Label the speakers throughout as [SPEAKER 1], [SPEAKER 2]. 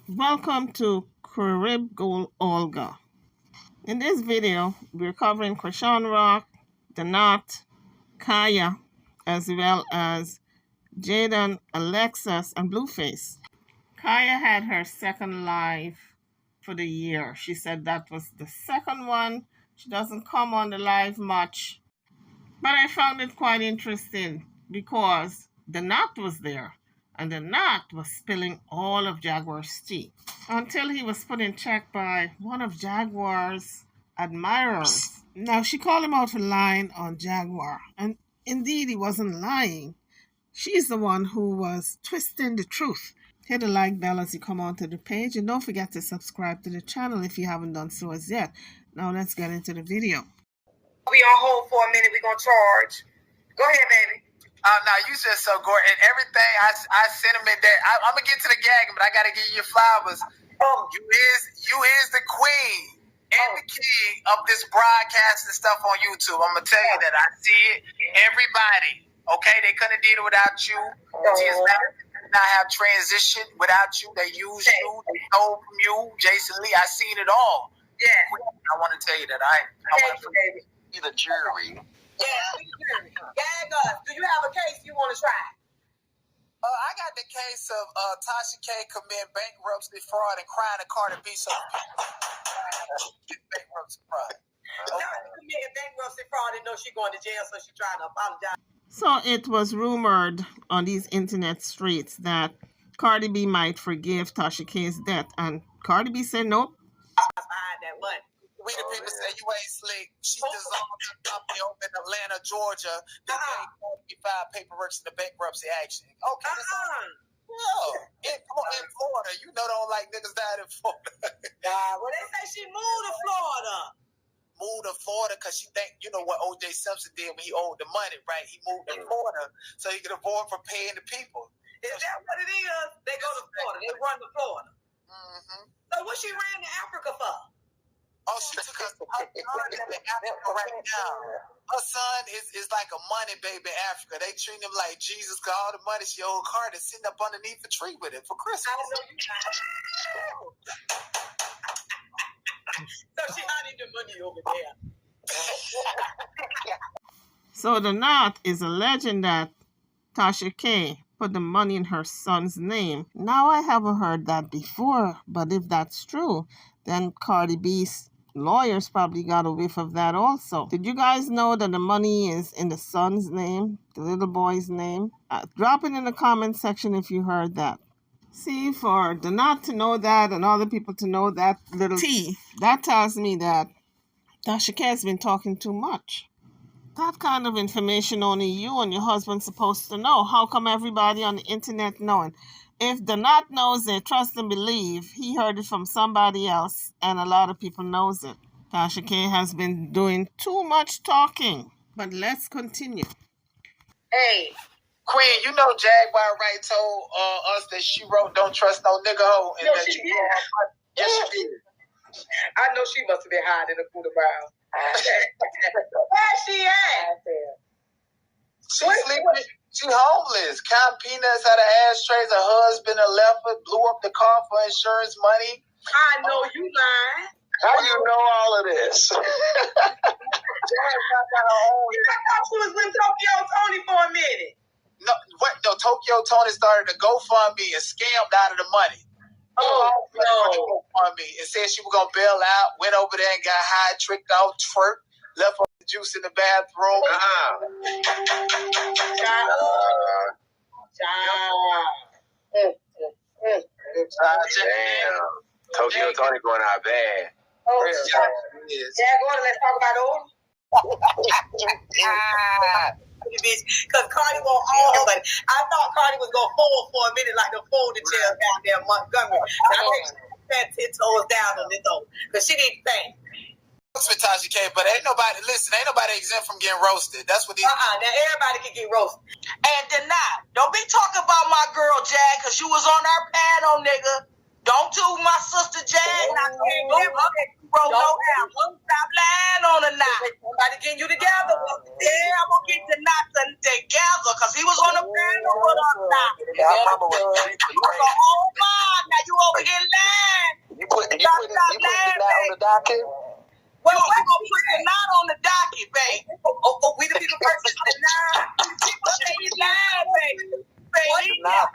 [SPEAKER 1] Welcome to Carib Gold Olga. In this video, we're covering Chrisean Rock, The Knot, Khia, as well as Jaden, Alexis, and Blueface. Khia had her second live for the year. She said that was the second one. She doesn't come on the live much, but I found it quite interesting because The Knot was there. And the Knot was spilling all of Jaguar's tea until he was put in check by one of Jaguar's admirers. Now, she called him out for lying on Jaguar, and indeed, he wasn't lying. She's the one who was twisting the truth. Hit the like bell as you come onto the page, and don't forget to subscribe to the channel if you haven't done so as yet. Now, let's get into the video.
[SPEAKER 2] We on hold for a minute. We're going to charge. Go ahead, baby.
[SPEAKER 3] Now you just so good and everything. I sentiment that I'm gonna get to the gagging, but I gotta give you your flowers.
[SPEAKER 2] Oh.
[SPEAKER 3] You is the queen and the king of this broadcast and stuff on YouTube. I'm gonna tell you that I see it. Everybody, okay, they couldn't have did it without you. TS not have transitioned without you. They used you. They stole from you. Jason Lee, I seen it all.
[SPEAKER 2] Yeah.
[SPEAKER 3] I want to tell you that I want to be the jury.
[SPEAKER 2] Gag us. Do you have a case you want to try?
[SPEAKER 3] I got the case of Tasha K committing bankruptcy fraud and crying to Cardi B. So bankruptcy fraud.
[SPEAKER 2] Committing bankruptcy fraud and know she's going to jail, so she's trying to apologize.
[SPEAKER 1] So it was rumored on these internet streets that Cardi B might forgive Tasha K's debt, and Cardi B said nope.
[SPEAKER 2] Behind that money.
[SPEAKER 3] We the people say you ain't slick. She dissolved her company over in Atlanta, Georgia. They paid 45 paperwork in the bankruptcy action. Okay. In Florida, you know don't like niggas down in Florida.
[SPEAKER 2] Well, they say she moved to Florida.
[SPEAKER 3] Moved to Florida because she think, you know what O.J. Simpson did when he owed the money, right? He moved to Florida so he could avoid from paying the people.
[SPEAKER 2] Is that what it is? They go to Florida. They run to Florida.
[SPEAKER 3] Mm-hmm.
[SPEAKER 2] So what she ran to Africa for?
[SPEAKER 3] Oh, she took her son in Africa right now. Her son is like a money baby in Africa. They treat him like Jesus because all the money she owed Carter sitting up underneath the tree with him for Christmas.
[SPEAKER 2] I know you. So she hiding the money over there.
[SPEAKER 1] So The Knot is alleging that Tasha K put the money in her son's name. Now, I haven't heard that before, but if that's true, then Cardi B's lawyers probably got a whiff of that also. Did you guys know that the money is in the son's name, the little boy's name? Drop it in the comment section if you heard that. See, for The Knot to know that and other people to know that little tea, that tells me that Tasha K has been talking too much. That kind of information only you and your husband supposed to know. How come everybody on the internet knowing? If The Knot knows it, trust and believe, he heard it from somebody else, and a lot of people knows it. Tasha K has been doing too much talking. But let's continue.
[SPEAKER 3] Hey, Queen, you know Jaguar right told us that she wrote "Don't Trust No Nigga Hoe."
[SPEAKER 2] No, she did.
[SPEAKER 3] Yes, she did.
[SPEAKER 2] I know she must have been hiding in the food around. Where's she at?
[SPEAKER 3] She sleeping. She homeless. Counting peanuts out of ashtrays. Her husband left her, blew up the car for insurance money.
[SPEAKER 2] I know you lying.
[SPEAKER 3] How you know all of this? I
[SPEAKER 2] thought she was with Tokyo Tony for a minute.
[SPEAKER 3] No, Tokyo Tony started a GoFundMe and scammed out of the money.
[SPEAKER 2] No.
[SPEAKER 3] And said she was gonna bail out. Went over there and got high, tricked out, twerked, left her juice in the bathroom.
[SPEAKER 4] Damn. Tokyo Tony going out bad.
[SPEAKER 2] Jaguar, let's talk about oil. Because Cardi won't all of it. I thought Cardi was going to fold for a minute like the folding chairs down there in Montgomery. I think she had 10 toes down on this old. Because she didn't think.
[SPEAKER 3] With Tasha K, but ain't nobody exempt from getting roasted. That's what these.
[SPEAKER 2] Now everybody can get roasted.
[SPEAKER 5] And deny. Don't be talking about my girl Jag, because she was on our panel, nigga. Don't do my sister Jag. Bro, no album. Stop lying on the knot.
[SPEAKER 2] Somebody getting you together.
[SPEAKER 5] Yeah, I'm gonna get the knot together, because he was on the panel with us now.
[SPEAKER 3] Yeah, I remember when
[SPEAKER 5] Oh, my. Now you over here lying.
[SPEAKER 6] docket?
[SPEAKER 5] Well, we're going to put the knot on the docket, baby. We the people purchase the knot. People say you lying, baby.
[SPEAKER 6] Nah,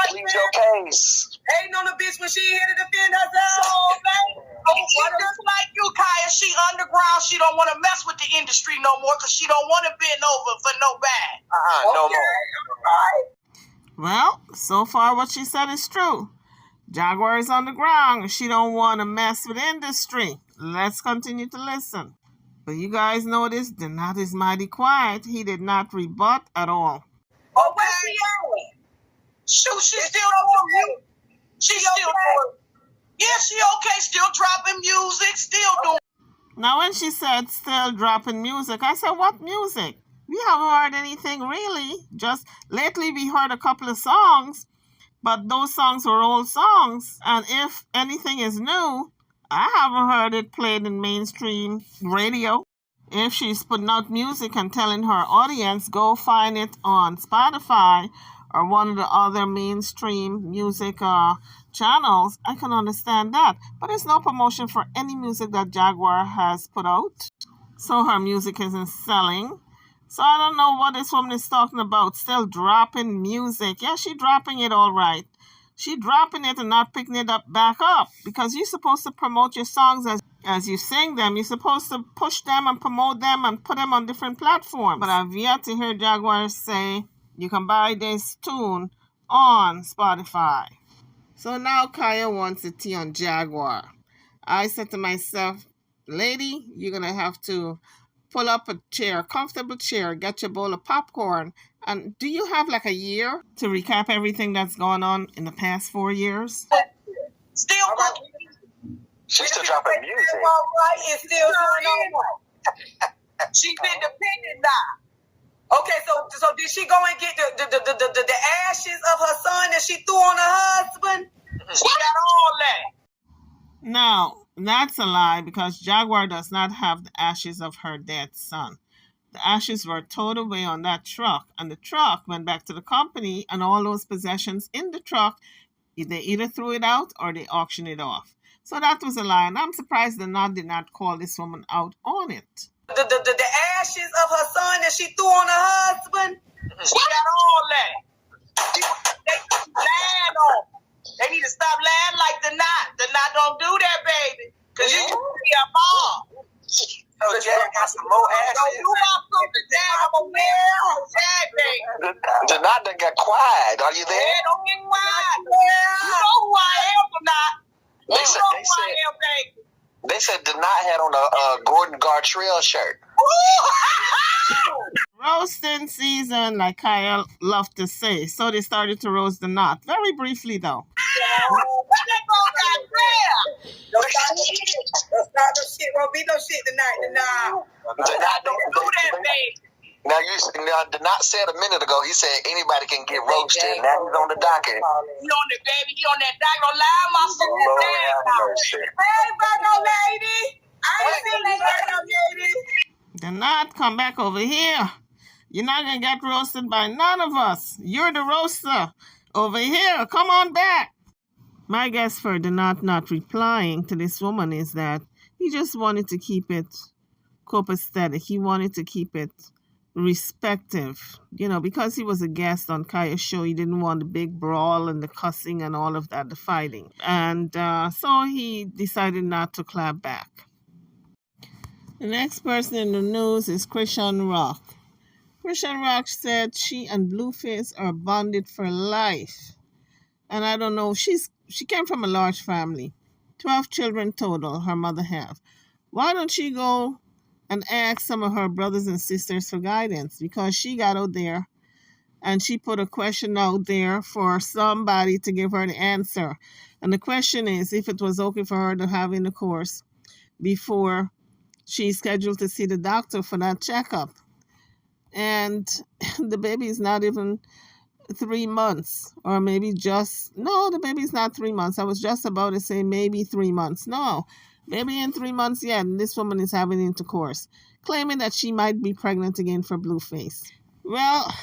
[SPEAKER 6] please your case.
[SPEAKER 2] Ain't on the bitch when she here to defend herself, baby.
[SPEAKER 5] She just like you, Khia. She underground. She don't want to mess with the industry no more because she don't want to bend over for no bag.
[SPEAKER 6] No more.
[SPEAKER 1] Well, so far what she said is true. Jaguar is on the ground and she don't want to mess with industry. Let's continue to listen. But you guys notice the knot is mighty quiet. He did not rebut at all.
[SPEAKER 5] Oh, where she at? Shoot, she's still doing. She's still doing. Yeah, she okay. Still dropping music. Still doing.
[SPEAKER 1] Now, when she said still dropping music, I said, what music? We haven't heard anything really. Just lately we heard a couple of songs, but those songs were old songs. And if anything is new, I haven't heard it played in mainstream radio. If she's putting out music and telling her audience, go find it on Spotify or one of the other mainstream music channels, I can understand that. But there's no promotion for any music that Jaguar has put out. So her music isn't selling. So I don't know what this woman is talking about. Still dropping music. Yeah, she dropping it all right. She dropping it and not picking it back up. Because you're supposed to promote your songs as you sing them. You're supposed to push them and promote them and put them on different platforms. But I've yet to hear Jaguar say, you can buy this tune on Spotify. So now Khia wants a tea on Jaguar. I said to myself, lady, you're going to have to pull up a chair, a comfortable chair, get your bowl of popcorn. And do you have like a year to recap everything that's gone on in the past 4 years?
[SPEAKER 5] Still working.
[SPEAKER 6] She's still dropping music.
[SPEAKER 2] It's still doing right.
[SPEAKER 5] She's independent now.
[SPEAKER 2] Okay, so did she go and get the ashes of her son that she threw on her husband?
[SPEAKER 5] She got all that.
[SPEAKER 1] No, that's a lie because Jaguar does not have the ashes of her dead son. The ashes were towed away on that truck, and the truck went back to the company, and all those possessions in the truck, they either threw it out or they auctioned it off. So that was a lie, and I'm surprised the knot did not call this woman out on it.
[SPEAKER 2] The ashes of her son that she threw on her husband?
[SPEAKER 5] She got all that. They lying on. They need to stop lying like the knot. The knot don't do that, baby. Because you can be a mom.
[SPEAKER 6] So Jack got some more ashes.
[SPEAKER 5] So you want something down, I'm a man. Jack, baby.
[SPEAKER 6] The knot done got quiet. Are you there?
[SPEAKER 5] Yeah, don't get quiet. You know who I am or not. You know who I am, baby.
[SPEAKER 6] They said the knot had on a Gordon Gartrell shirt.
[SPEAKER 1] Roasting season, like Khia loved to say. So they started to roast the knot. Very briefly, though.
[SPEAKER 2] Don't start no shit. Won't be no shit tonight.
[SPEAKER 6] The knot don't do that, baby. Now the knot said a minute ago, he said anybody can get roasted. Now he's on the docket.
[SPEAKER 5] He on the baby. He on that docket. Don't lie, my sister.
[SPEAKER 2] Hey, Virgo lady. I ain't seen you, Virgo lady.
[SPEAKER 1] The knot, come back over here. You're not going to get roasted by none of us. You're the roaster. Over here. Come on back. My guess for the knot not replying to this woman is that he just wanted to keep it copacetic. He wanted to keep it respective. You know, because he was a guest on Khia's show, he didn't want the big brawl and the cussing and all of that, the fighting. And so he decided not to clap back. The next person in the news is Chrisean Rock. Chrisean Rock said she and Blueface are bonded for life. And I don't know, she came from a large family. 12 children total, her mother have. Why don't she go and ask some of her brothers and sisters for guidance? Because she got out there and she put a question out there for somebody to give her the answer. And the question is if it was okay for her to have intercourse before she's scheduled to see the doctor for that checkup. And the baby is not even 3 months, or maybe the baby's not 3 months. I was just about to say maybe 3 months. No, baby in 3 months yet, and this woman is having intercourse, claiming that she might be pregnant again for Blueface. Well,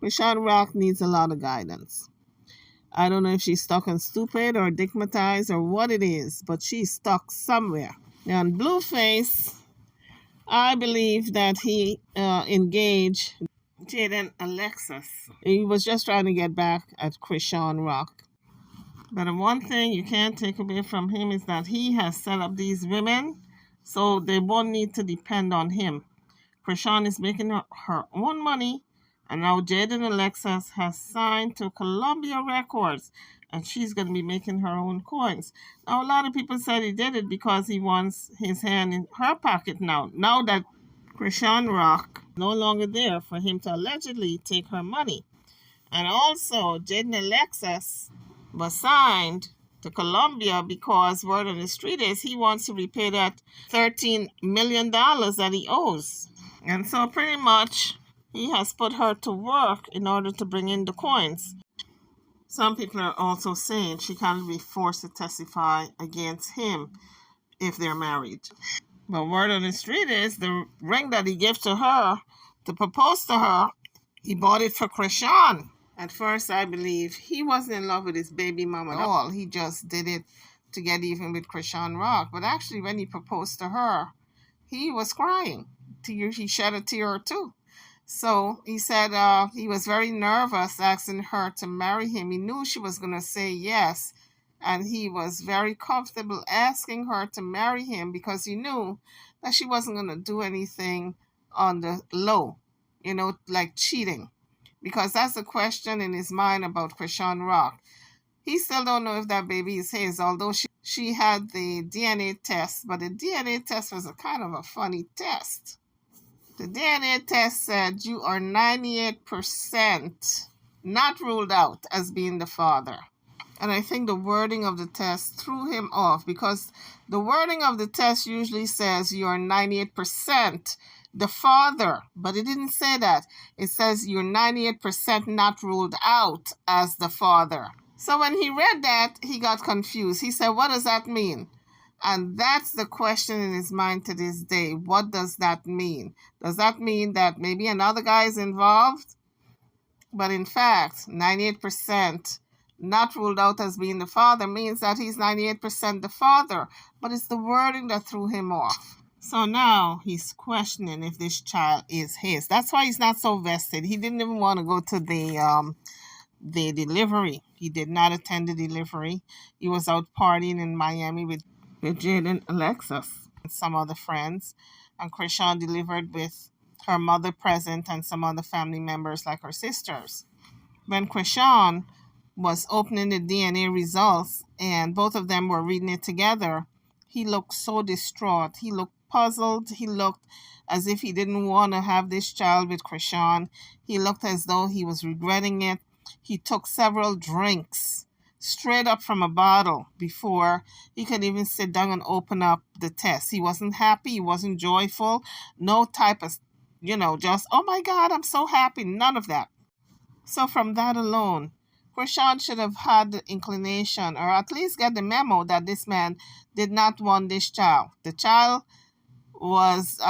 [SPEAKER 1] Chrisean Rock needs a lot of guidance. I don't know if she's stuck on stupid or digmatized or what it is, but she's stuck somewhere. And Blueface, I believe that he engaged Jaden Alexis. He was just trying to get back at Chrisean Rock. But the one thing you can't take away from him is that he has set up these women so they won't need to depend on him. Chrisean is making her own money, and now Jaden Alexis has signed to Columbia Records, and she's going to be making her own coins. Now, a lot of people said he did it because he wants his hand in her pocket now. Now that Chrisean Rock is no longer there for him to allegedly take her money. And also, Jaden Alexis was signed to Columbia because word on the street is he wants to repay that $13 million that he owes. And so pretty much he has put her to work in order to bring in the coins. Some people are also saying she can't be forced to testify against him if they're married. But word on the street is the ring that he gave to her to propose to her, he bought it for Chrisean. At first, I believe he wasn't in love with his baby mama at all. He just did it to get even with Chrisean Rock. But actually, when he proposed to her, he was crying. He shed a tear or two. So he said he was very nervous asking her to marry him. He knew she was going to say yes. And he was very comfortable asking her to marry him because he knew that she wasn't going to do anything on the low, like cheating. Because that's the question in his mind about Chrisean Rock. He still don't know if that baby is his, although she had the DNA test. But the DNA test was a kind of a funny test. The DNA test said you are 98% not ruled out as being the father. And I think the wording of the test threw him off because the wording of the test usually says you are 98% the father, but it didn't say that. It says you're 98% not ruled out as the father. So when he read that, he got confused. He said, what does that mean? And that's the question in his mind to this day. What does that mean? Does that mean that maybe another guy is involved? But in fact, 98% not ruled out as being the father means that he's 98% the father. But it's the wording that threw him off. So now he's questioning if this child is his. That's why he's not so vested. He didn't even want to go to the delivery. He did not attend the delivery. He was out partying in Miami with Jaden Alexis and some other friends. And Chrisean delivered with her mother present and some other family members like her sisters. When Chrisean was opening the DNA results and both of them were reading it together, he looked so distraught. He looked puzzled. He looked as if he didn't want to have this child with Chrisean. He looked as though he was regretting it. He took several drinks straight up from a bottle before he could even sit down and open up the test. He wasn't happy. He wasn't joyful. No type of, just, oh my God, I'm so happy. None of that. So from that alone, Chrisean should have had the inclination or at least get the memo that this man did not want this child. The child was,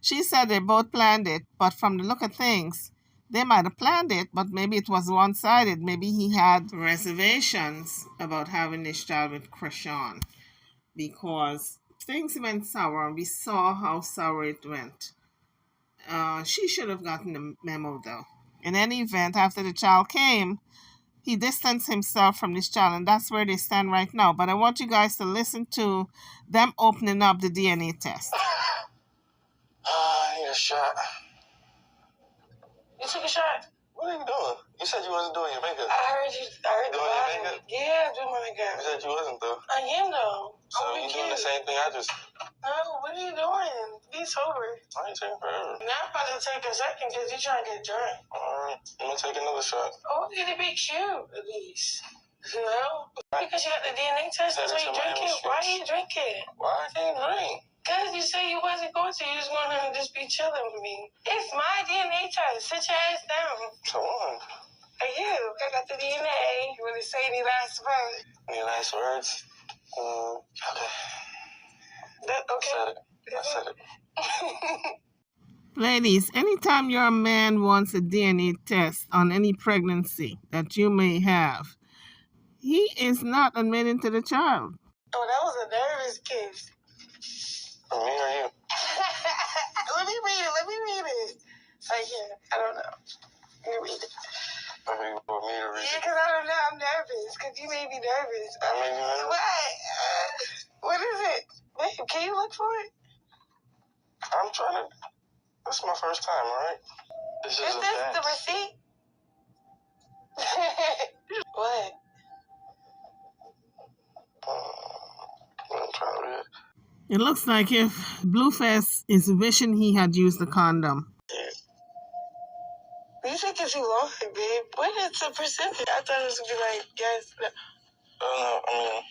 [SPEAKER 1] she said they both planned it, but from the look of things, they might have planned it, but maybe it was one-sided. Maybe he had reservations about having this child with Chrisean because things went sour, and we saw how sour it went. She should have gotten the memo, though. In any event, after the child came, he distanced himself from this child, and that's where they stand right now. But I want you guys to listen to them opening up the DNA test.
[SPEAKER 6] I need a shot.
[SPEAKER 5] You took a shot?
[SPEAKER 6] What are you doing? You said you wasn't doing your makeup.
[SPEAKER 5] I heard you.
[SPEAKER 6] Doing your makeup?
[SPEAKER 5] Yeah, doing my makeup.
[SPEAKER 6] You said you wasn't, though.
[SPEAKER 5] I am, though.
[SPEAKER 6] So you doing the same thing I just...
[SPEAKER 5] No, what are you doing? Be sober.
[SPEAKER 6] I ain't taking forever.
[SPEAKER 5] Now I'm about to take a second because you're trying to get drunk.
[SPEAKER 6] Alright, I'm gonna take another shot.
[SPEAKER 5] Oh, it'll be cute, at least. No? Because you got the DNA test, that's why you drink it. Why are you drinking?
[SPEAKER 6] Why I can't drink?
[SPEAKER 5] Because you said you wasn't going to. You just want to just be chilling with me. It's my DNA test. Sit your ass down.
[SPEAKER 6] Come on.
[SPEAKER 5] Hey, you. I got the DNA. You want to say any last words?
[SPEAKER 6] Any last words? Okay.
[SPEAKER 5] Okay.
[SPEAKER 6] I said it.
[SPEAKER 1] Ladies, anytime your man wants a DNA test on any pregnancy that you may have, he is not admitting to the child.
[SPEAKER 5] Oh, that was a nervous kiss.
[SPEAKER 6] Me or you?
[SPEAKER 5] Let me read it. Right here. I don't know. Let me read it.
[SPEAKER 6] I mean, you want me to read
[SPEAKER 5] Yeah,
[SPEAKER 6] it?
[SPEAKER 5] because I don't know. I'm nervous. Because you made me nervous.
[SPEAKER 6] I made you nervous?
[SPEAKER 5] What is it? Wait, can you look for it?
[SPEAKER 6] I'm trying to... This is my first time, all right? This is
[SPEAKER 5] the receipt? What?
[SPEAKER 6] I'm trying to read it.
[SPEAKER 1] It looks like if Blueface is wishing he had used the condom.
[SPEAKER 5] You think it's too long, babe? What is the percentage? I thought it was going to be like, yes. No.
[SPEAKER 6] I mean...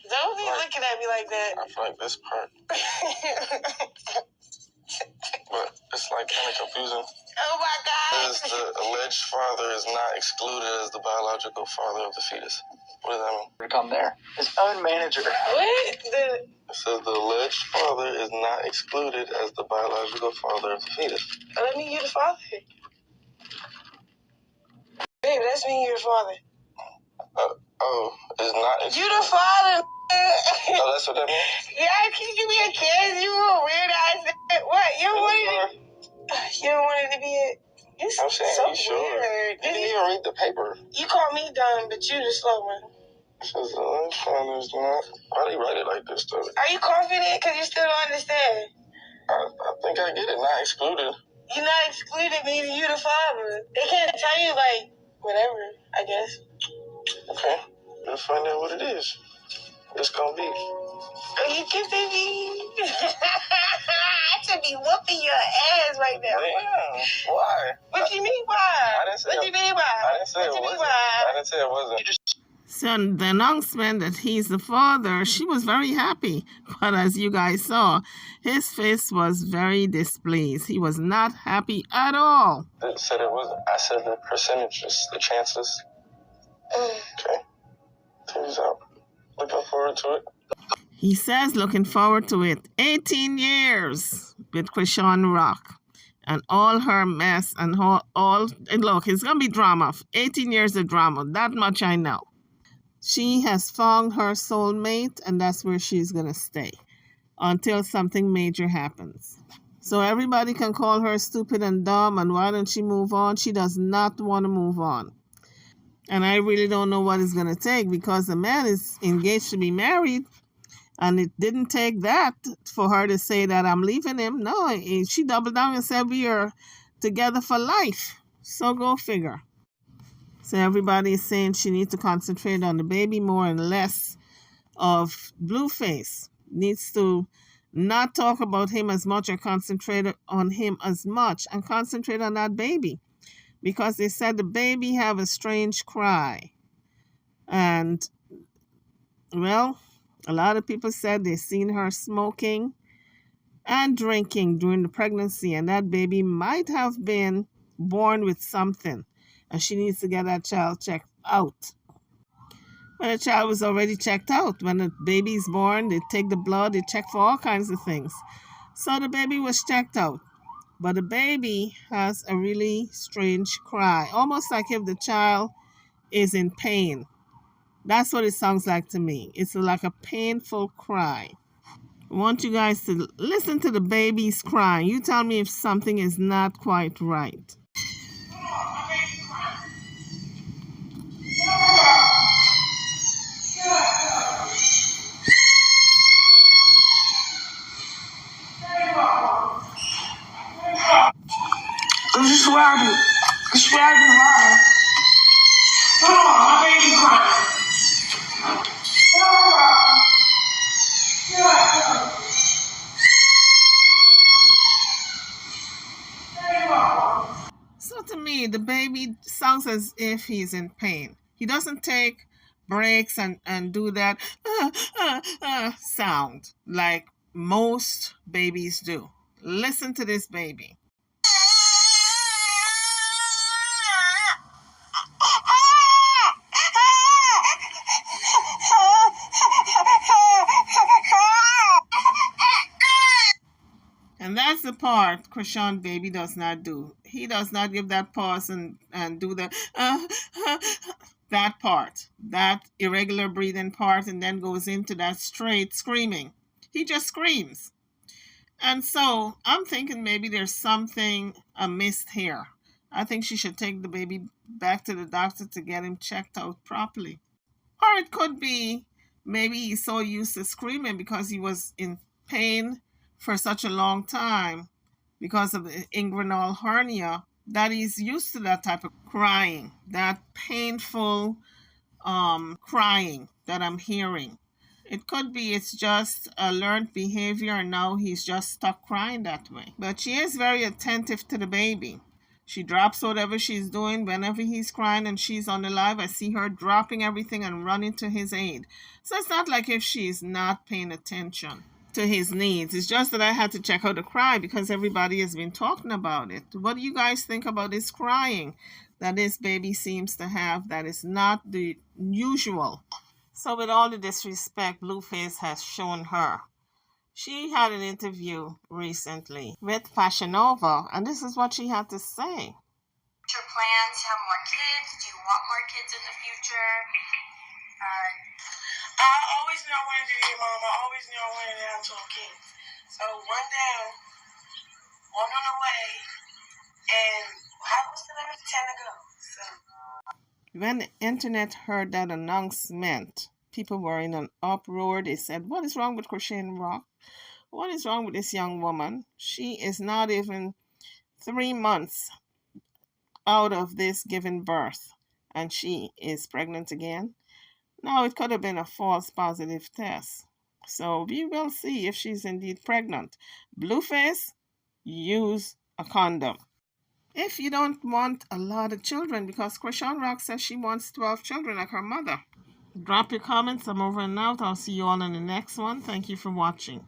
[SPEAKER 5] Don't be looking at me like that.
[SPEAKER 6] I feel like this part... But it's like kind of confusing.
[SPEAKER 5] Oh my God.
[SPEAKER 6] Because the alleged father is not excluded as the biological father of the fetus. What does that mean? Come there. His own manager.
[SPEAKER 5] What?
[SPEAKER 6] It says the alleged father is not excluded as the biological father of the fetus.
[SPEAKER 5] Let me you the father. Babe, that's me, you're the father.
[SPEAKER 6] Is not excluded.
[SPEAKER 5] You the father.
[SPEAKER 6] Oh, that's what that means?
[SPEAKER 5] Yeah, can you be a kid? You a weird ass. What? You don't want it to be a...
[SPEAKER 6] I'm saying,
[SPEAKER 5] so
[SPEAKER 6] you sure?
[SPEAKER 5] weird.
[SPEAKER 6] You didn't even read the paper.
[SPEAKER 5] You call me dumb, but you the slow one.
[SPEAKER 6] It says the alleged father is not... Why do you write it like this, though?
[SPEAKER 5] Are you confident? Because you still don't understand.
[SPEAKER 6] I think I get it. Not excluded.
[SPEAKER 5] You're not excluded, meaning you the father. They can't tell you, like, whatever, I guess.
[SPEAKER 6] Okay. We'll find out what it is. It's gonna be.
[SPEAKER 5] Are you kissing me? I should be whooping your ass right now.
[SPEAKER 6] Damn. Why?
[SPEAKER 5] What do you mean why?
[SPEAKER 6] I didn't say
[SPEAKER 5] What do you mean why?
[SPEAKER 6] I didn't say
[SPEAKER 5] What
[SPEAKER 6] it
[SPEAKER 5] do you mean
[SPEAKER 6] wasn't.
[SPEAKER 5] why?
[SPEAKER 6] I didn't say it wasn't.
[SPEAKER 1] So the announcement that he's the father, she was very happy. But as you guys saw, his face was very displeased. He was not happy at all.
[SPEAKER 6] It said it wasn't. I said the percentages, the chances. Okay. Things out. Looking forward to it.
[SPEAKER 1] He says looking forward to it. 18 years with Chrisean Rock and all her mess and and look, it's going to be drama. 18 years of drama. That much I know. She has found her soulmate and that's where she's going to stay until something major happens. So everybody can call her stupid and dumb and why don't she move on? She does not want to move on. And I really don't know what it's going to take because the man is engaged to be married. And it didn't take that for her to say that I'm leaving him. No, she doubled down and said we are together for life. So go figure. So everybody is saying she needs to concentrate on the baby more and less of Blueface. Needs to not talk about him as much or concentrate on him as much and concentrate on that baby. Because they said the baby have a strange cry. And, well, a lot of people said they seen her smoking and drinking during the pregnancy, and that baby might have been born with something, and she needs to get that child checked out. When the child was already checked out, when the baby is born, they take the blood, they check for all kinds of things. So the baby was checked out, but the baby has a really strange cry, almost like if the child is in pain. That's what it sounds like to me. It's like a painful cry. I want you guys to listen to the baby's crying. You tell me if something is not quite right.
[SPEAKER 5] You swear I do. You swear I do lying. Come on, my baby crying.
[SPEAKER 1] So to me, the baby sounds as if he's in pain. He doesn't take breaks and do that sound like most babies do. Listen to this baby. And that's the part Chrisean baby does not do. He does not give that pause and do the that part, that irregular breathing part, and then goes into that straight screaming. He just screams. And so I'm thinking maybe there's something amiss here. I think she should take the baby back to the doctor to get him checked out properly. Or it could be maybe he's so used to screaming because he was in pain for such a long time because of the inguinal hernia that he's used to that type of crying, that painful crying that I'm hearing. It could be it's just a learned behavior and now he's just stuck crying that way. But she is very attentive to the baby. She drops whatever she's doing whenever he's crying and she's on the live. I see her dropping everything and running to his aid. So it's not like if she's not paying attention to his needs. It's just that I had to check out the cry because everybody has been talking about it. What do you guys think about this crying that this baby seems to have that is not the usual? So with all the disrespect Blueface has shown her, she had an interview recently with Fashion Nova, and this is what she had to say.
[SPEAKER 7] Your plans to have more kids? Do you want more kids in the future? I always knew I wanted to be a mom. I always knew I wanted to have 12 kids. So one down, one on the way, and how was the number 10 to go? So.
[SPEAKER 1] When the internet heard that announcement, people were in an uproar. They said, what is wrong with Chrisean Rock? What is wrong with this young woman? She is not even 3 months out of this giving birth, and she is pregnant again. Now, it could have been a false positive test. So we will see if she's indeed pregnant. Blueface, use a condom. If you don't want a lot of children, because Chrisean Rock says she wants 12 children like her mother. Drop your comments. I'm over and out. I'll see you all in the next one. Thank you for watching.